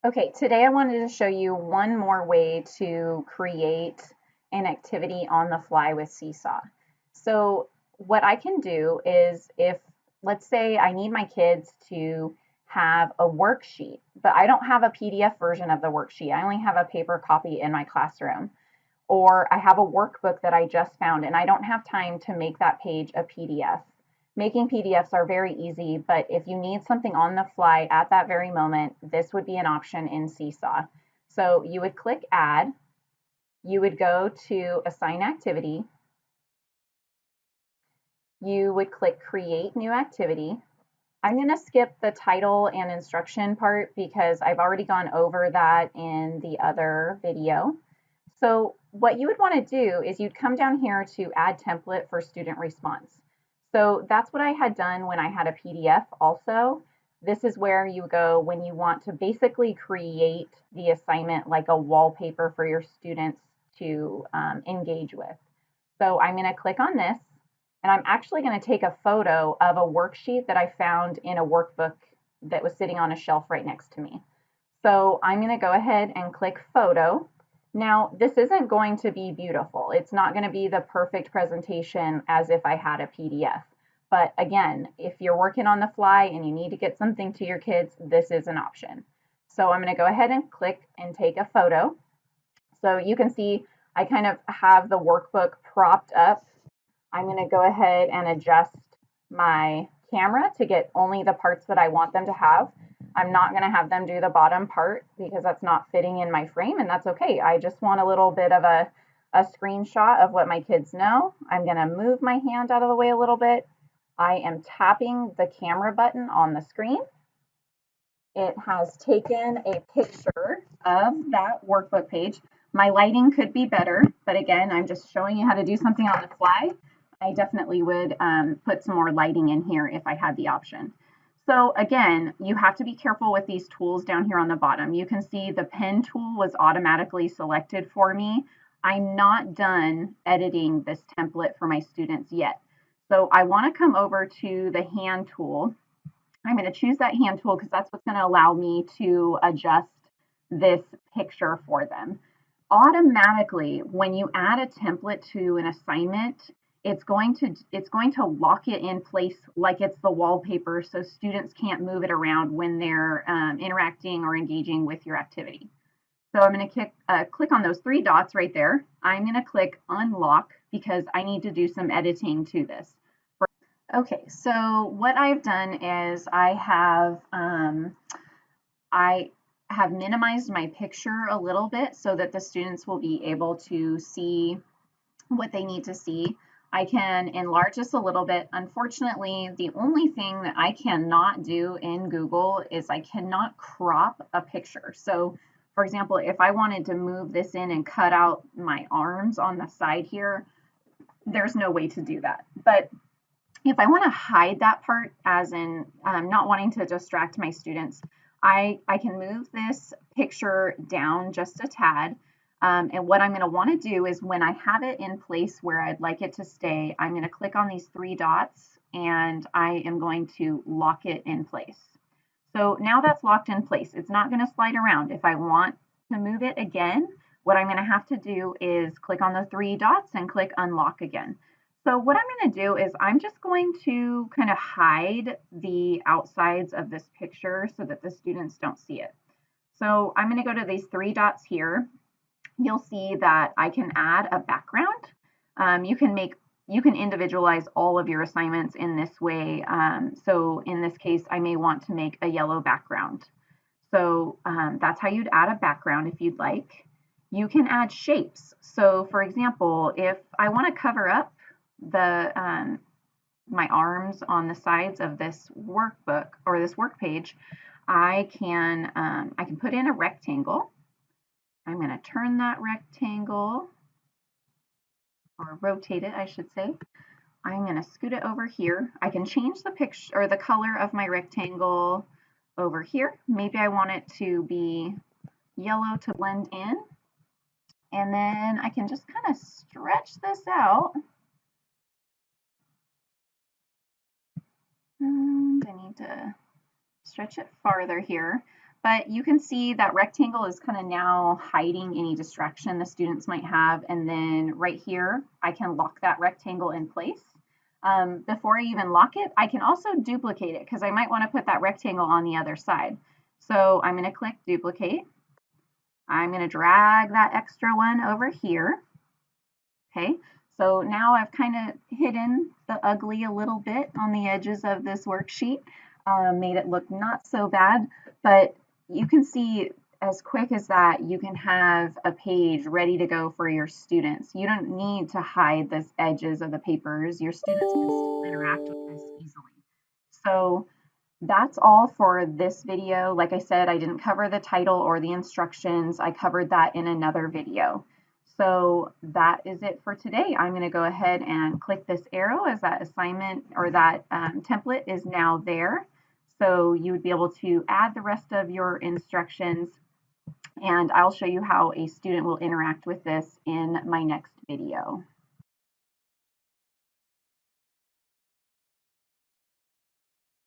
Okay, today I wanted to show you one more way to create an activity on the fly with Seesaw. So what I can do is if, let's say I need my kids to have a worksheet, but I don't have a PDF version of the worksheet. I only have a paper copy in my classroom. Or I have a workbook that I just found and I don't have time to make that page a PDF. Making PDFs are very easy, but if you need something on the fly at that very moment, this would be an option in Seesaw. So you would click Add, you would go to Assign Activity, you would click Create New Activity. I'm going to skip the title and instruction part because I've already gone over that in the other video. So what you would want to do is you'd come down here to add template for student response. So that's what I had done when I had a PDF also. This is where you go when you want to basically create the assignment like a wallpaper for your students to engage with. So I'm going to click on this and I'm actually going to take a photo of a worksheet that I found in a workbook that was sitting on a shelf right next to me. So I'm going to go ahead and click photo. Now, this isn't going to be beautiful. It's not going to be the perfect presentation as if I had a PDF. But again, if you're working on the fly and you need to get something to your kids, this is an option. So I'm going to go ahead and click and take a photo. So you can see I kind of have the workbook propped up. I'm going to go ahead and adjust my camera to get only the parts that I want them to have. I'm not going to have them do the bottom part because that's not fitting in my frame, and that's okay. I just want a little bit of a screenshot of what my kids know. I'm going to move my hand out of the way a little bit. I am tapping the camera button on the screen. It has taken a picture of that workbook page. My lighting could be better, but again, I'm just showing you how to do something on the fly. I definitely would put some more lighting in here if I had the option. So again, you have to be careful with these tools down here on the bottom. You can see the pen tool was automatically selected for me. I'm not done editing this template for my students yet. So I want to come over to the hand tool. I'm going to choose that hand tool because that's what's going to allow me to adjust this picture for them. Automatically, when you add a template to an assignment, it's going to lock it in place like it's the wallpaper so students can't move it around when they're interacting or engaging with your activity. So I'm going to click on those three dots right there. I'm going to click unlock because I need to do some editing to this. Okay, so what I've done is I have minimized my picture a little bit so that the students will be able to see what they need to see. I can enlarge this a little bit. Unfortunately, the only thing that I cannot do in Google is I cannot crop a picture. So for example, if I wanted to move this in and cut out my arms on the side here, there's no way to do that. But if I want to hide that part, as in not wanting to distract my students, I can move this picture down just a tad. And what I'm going to want to do is when I have it in place where I'd like it to stay, I'm going to click on these three dots and I am going to lock it in place. So now that's locked in place. It's not going to slide around. If I want to move it again, what I'm going to have to do is click on the three dots and click unlock again. So what I'm going to do is I'm just going to kind of hide the outsides of this picture so that the students don't see it. So I'm going to go to these three dots here. You'll see that I can add a background. You can individualize all of your assignments in this way. So in this case, I may want to make a yellow background. So that's how you'd add a background if you'd like. You can add shapes. So for example, if I want to cover up the my arms on the sides of this workbook or this work page, I can put in a rectangle. I'm going to turn that rectangle, or rotate it, I should say. I'm going to scoot it over here. I can change the picture or the color of my rectangle over here. Maybe I want it to be yellow to blend in. And then I can just kind of stretch this out. And I need to stretch it farther here. But you can see that rectangle is kind of now hiding any distraction the students might have. And then right here, I can lock that rectangle in place. Before I even lock it, I can also duplicate it because I might want to put that rectangle on the other side. So I'm going to click duplicate. I'm going to drag that extra one over here. Okay, so now I've kind of hidden the ugly a little bit on the edges of this worksheet, made it look not so bad, but you can see as quick as that, you can have a page ready to go for your students. You don't need to hide the edges of the papers. Your students can still interact with this easily. So that's all for this video. Like I said, I didn't cover the title or the instructions. I covered that in another video. So that is it for today. I'm going to go ahead and click this arrow as that assignment or that template is now there. So you would be able to add the rest of your instructions, and I'll show you how a student will interact with this in my next video.